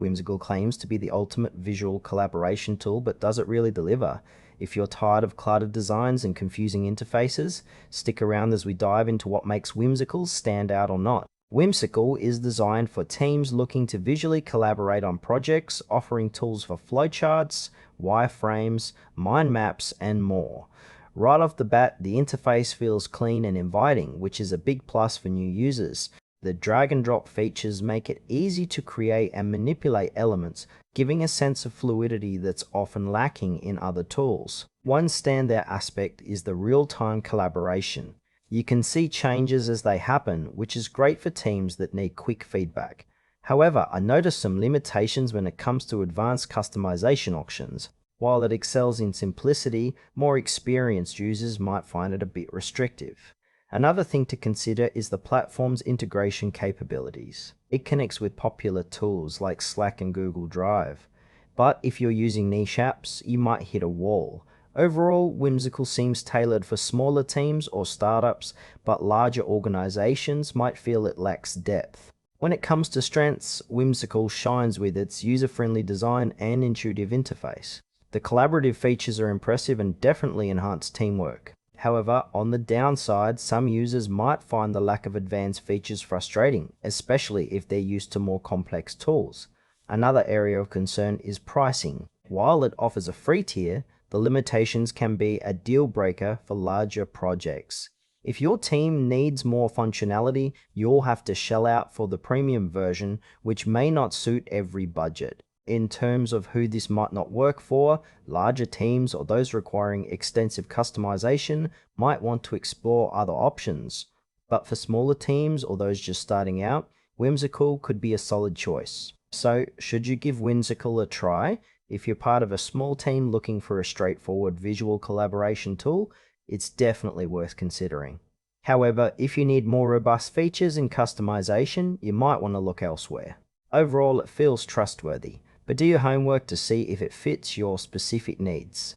Whimsical claims to be the ultimate visual collaboration tool, but does it really deliver? If you're tired of cluttered designs and confusing interfaces, stick around as we dive into what makes Whimsical stand out or not. Whimsical is designed for teams looking to visually collaborate on projects, offering tools for flowcharts, wireframes, mind maps, and more. Right off the bat, the interface feels clean and inviting, which is a big plus for new users. The drag and drop features make it easy to create and manipulate elements, giving a sense of fluidity that's often lacking in other tools. One standout aspect is the real-time collaboration. You can see changes as they happen, which is great for teams that need quick feedback. However, I noticed some limitations when it comes to advanced customization options. While it excels in simplicity, more experienced users might find it a bit restrictive. Another thing to consider is the platform's integration capabilities. It connects with popular tools like Slack and Google Drive. But if you're using niche apps, you might hit a wall. Overall, Whimsical seems tailored for smaller teams or startups, but larger organizations might feel it lacks depth. When it comes to strengths, Whimsical shines with its user-friendly design and intuitive interface. The collaborative features are impressive and definitely enhance teamwork. However, on the downside, some users might find the lack of advanced features frustrating, especially if they're used to more complex tools. Another area of concern is pricing. While it offers a free tier, the limitations can be a deal breaker for larger projects. If your team needs more functionality, you'll have to shell out for the premium version, which may not suit every budget. In terms of who this might not work for, larger teams or those requiring extensive customization might want to explore other options. But for smaller teams or those just starting out, Whimsical could be a solid choice. So, should you give Whimsical a try? If you're part of a small team looking for a straightforward visual collaboration tool, it's definitely worth considering. However, if you need more robust features and customization, you might want to look elsewhere. Overall, it feels trustworthy, but do your homework to see if it fits your specific needs.